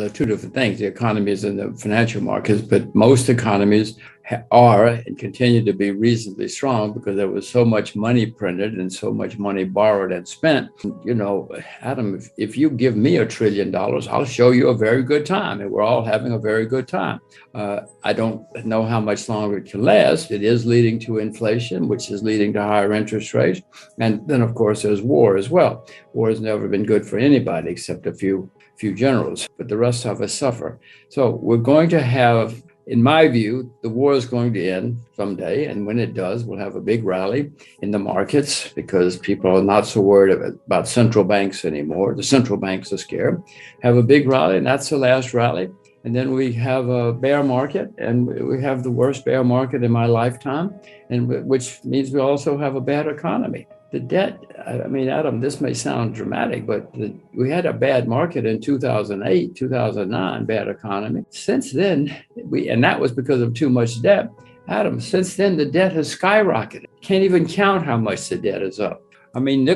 there are two different things, the economies and the financial markets, but most economies are and continue to be reasonably strong because there was so much money printed and so much money borrowed and spent. You know, Adam, if you give me $1 trillion, I'll show you a very good time, and we're all having a very good time. I don't know how much longer it can last. It is leading to inflation, which is leading to higher interest rates. And then, of course, there's war as well. War has never been good for anybody except a few generals, but the rest of us suffer. So we're going to have, in my view, the war is going to end someday. And when it does, we'll have a big rally in the markets because people are not so worried about central banks anymore. The central banks are scared. Have a big rally, and that's the last rally. And then we have a bear market, and we have the worst bear market in my lifetime, and which means we also have a bad economy. The debt, I mean, Adam, this may sound dramatic, but we had a bad market in 2008, 2009, bad economy. Since then, and that was because of too much debt. Adam, since then, the debt has skyrocketed. Can't even count how much the debt is up. I mean,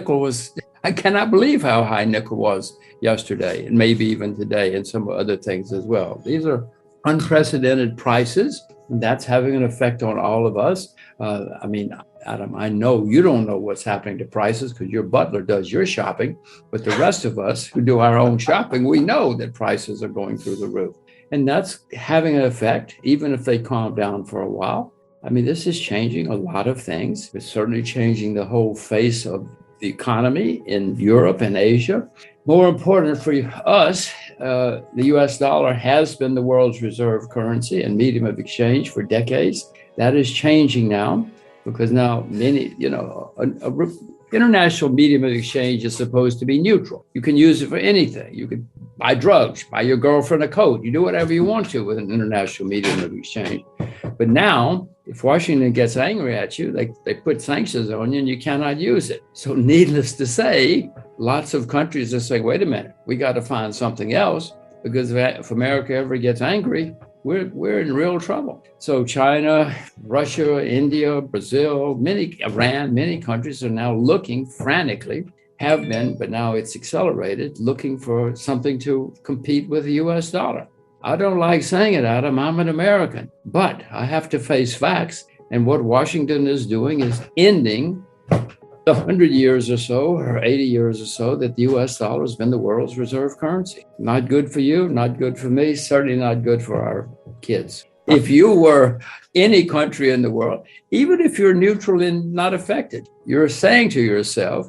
I cannot believe how high nickel was yesterday, and maybe even today, and some other things as well. These are unprecedented prices, and that's having an effect on all of us. I mean, Adam, I know you don't know what's happening to prices because your butler does your shopping, but the rest of us who do our own shopping, we know that prices are going through the roof. And that's having an effect, even if they calm down for a while. I mean, this is changing a lot of things. It's certainly changing the whole face of the economy in Europe and Asia. More important for us, the US dollar has been the world's reserve currency and medium of exchange for decades. That is changing now because now many, international medium of exchange is supposed to be neutral. You can use it for anything. You could buy drugs, buy your girlfriend a coat. You do whatever you want to with an international medium of exchange. But now, if Washington gets angry at you, they put sanctions on you and you cannot use it. So needless to say, lots of countries are saying, wait a minute, we got to find something else because if America ever gets angry, we're in real trouble. So China, Russia, India, Brazil, Iran, many countries are now looking frantically, have been, but now it's accelerated, looking for something to compete with the US dollar. I don't like saying it, Adam, I'm an American, but I have to face facts. And what Washington is doing is ending the 100 years or so, or 80 years or so, that the US dollar has been the world's reserve currency. Not good for you, not good for me, certainly not good for our kids. If you were any country in the world, even if you're neutral and not affected, you're saying to yourself,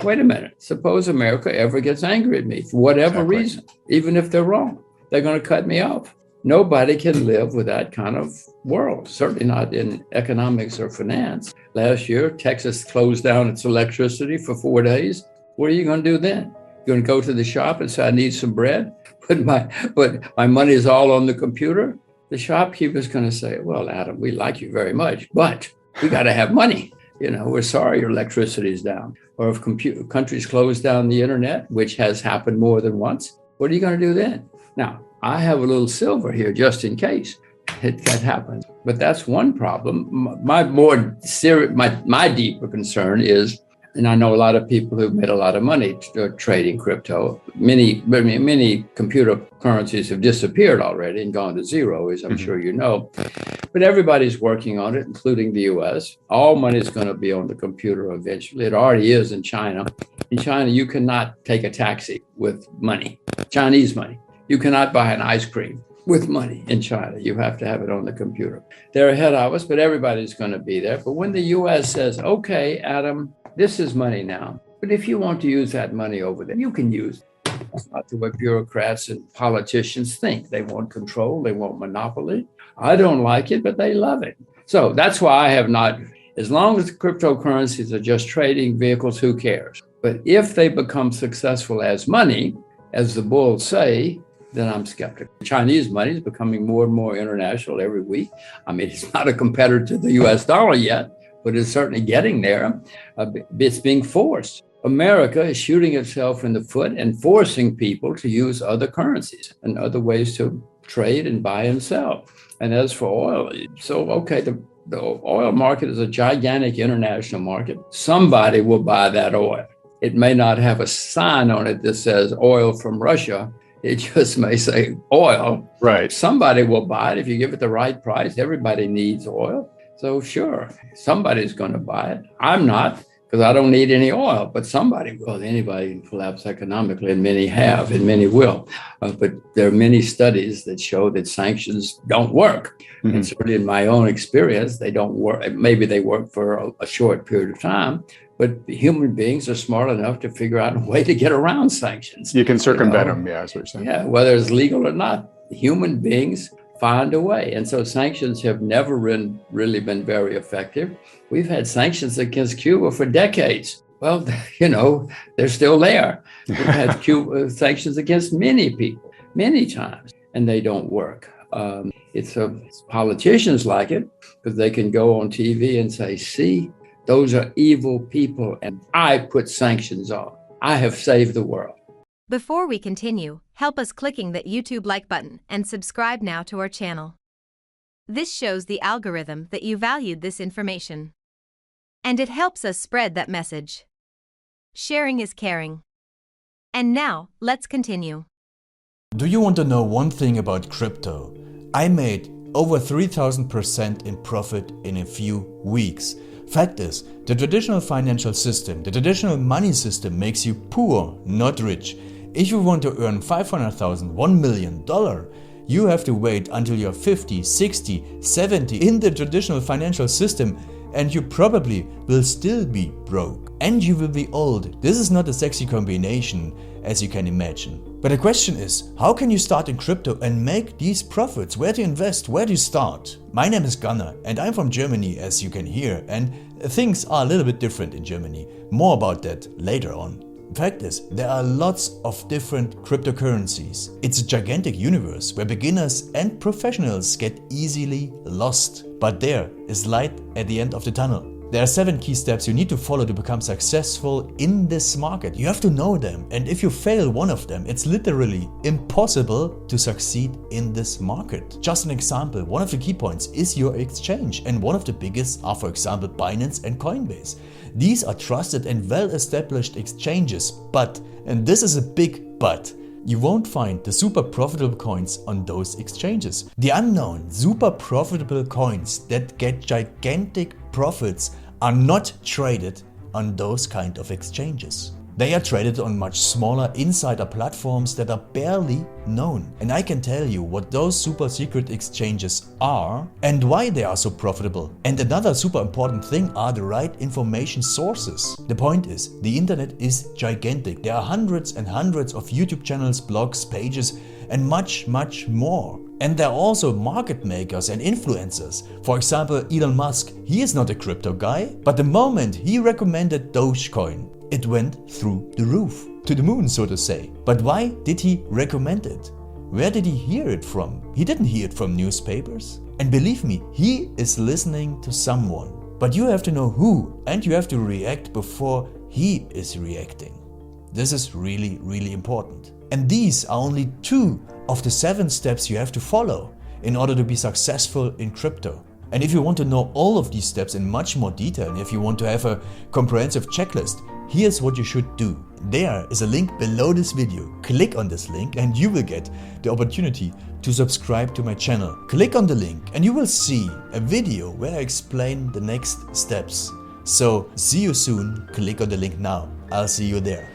wait a minute, suppose America ever gets angry at me for whatever reason, even if they're wrong, they're going to cut me off. Nobody can live with that kind of world, certainly not in economics or finance. Last year, Texas closed down its electricity for 4 days. What are you going to do then? You're going to go to the shop and say, I need some bread, but my money is all on the computer? The shopkeeper's going to say, well, Adam, we like you very much, but we got to have money. We're sorry your electricity is down. Or if countries close down the internet, which has happened more than once, what are you going to do then? Now, I have a little silver here just in case that happens. But that's one problem. My deeper concern is, and I know a lot of people who've made a lot of money trading crypto. Many computer currencies have disappeared already and gone to zero, as I'm sure you know. But everybody's working on it, including the US. All money is going to be on the computer eventually. It already is in China. In China, you cannot take a taxi with money, Chinese money. You cannot buy an ice cream with money in China. You have to have it on the computer. They're ahead of us, but everybody's going to be there. But when the US says, okay, Adam, this is money now, but if you want to use that money over there, you can use it. That's not the way bureaucrats and politicians think. They want control. They want monopoly. I don't like it, but they love it. So that's why I have not, as long as the cryptocurrencies are just trading vehicles, who cares? But if they become successful as money, as the bulls say, then I'm skeptical. Chinese money is becoming more and more international every week. I mean, it's not a competitor to the US dollar yet, but it's certainly getting there. It's being forced. America is shooting itself in the foot and forcing people to use other currencies and other ways to trade and buy and sell. And as for oil, the oil market is a gigantic international market. Somebody will buy that oil. It may not have a sign on it that says oil from Russia. It just may say oil. Right. Somebody will buy it if you give it the right price. Everybody needs oil. So sure, somebody's going to buy it. I'm not, because I don't need any oil, but somebody will. Anybody can collapse economically, and many have, and many will. But there are many studies that show that sanctions don't work. And certainly in my own experience, they don't work. Maybe they work for a short period of time, but human beings are smart enough to figure out a way to get around sanctions. You can circumvent them, yeah, that's what you're saying. Yeah, whether it's legal or not, human beings find a way. And so sanctions have never really been very effective. We've had sanctions against Cuba for decades. Well, they're still there. We've had sanctions against many people, many times, and they don't work. Politicians like it because they can go on TV and say, see, those are evil people, and I put sanctions on. I have saved the world. Before we continue, help us clicking that YouTube like button and subscribe now to our channel. This shows the algorithm that you valued this information. And it helps us spread that message. Sharing is caring. And now, let's continue. Do you want to know one thing about crypto? I made over 3,000% in profit in a few weeks. Fact is, the traditional financial system, the traditional money system makes you poor, not rich. If you want to earn $500,000, $1 million, you have to wait until you're 50, 60, 70 in the traditional financial system, and you probably will still be broke. And you will be old. This is not a sexy combination, as you can imagine. But the question is, how can you start in crypto and make these profits? Where to invest? Where to start? My name is Gunnar and I'm from Germany, as you can hear, and things are a little bit different in Germany. More about that later on. Fact is, there are lots of different cryptocurrencies. It's a gigantic universe where beginners and professionals get easily lost. But there is light at the end of the tunnel. There are 7 key steps you need to follow to become successful in this market. You have to know them, and if you fail one of them, it's literally impossible to succeed in this market. Just an example, one of the key points is your exchange, and one of the biggest are, for example, Binance and Coinbase. These are trusted and well-established exchanges, but, and this is a big but, you won't find the super profitable coins on those exchanges. The unknown super profitable coins that get gigantic profits are not traded on those kind of exchanges. They are traded on much smaller insider platforms that are barely known. And I can tell you what those super secret exchanges are and why they are so profitable. And another super important thing are the right information sources. The point is, the internet is gigantic. There are hundreds and hundreds of YouTube channels, blogs, pages, and much more. And there are also market makers and influencers. For example, Elon Musk, he is not a crypto guy, but the moment he recommended Dogecoin, it went through the roof, to the moon, so to say. But why did he recommend it? Where did he hear it from? He didn't hear it from newspapers. And believe me, he is listening to someone. But you have to know who, and you have to react before he is reacting. This is really, really important. And these are only 2 of the 7 steps you have to follow in order to be successful in crypto. And if you want to know all of these steps in much more detail, and if you want to have a comprehensive checklist, here's what you should do. There is a link below this video. Click on this link and you will get the opportunity to subscribe to my channel. Click on the link and you will see a video where I explain the next steps. So see you soon. Click on the link now. I'll see you there.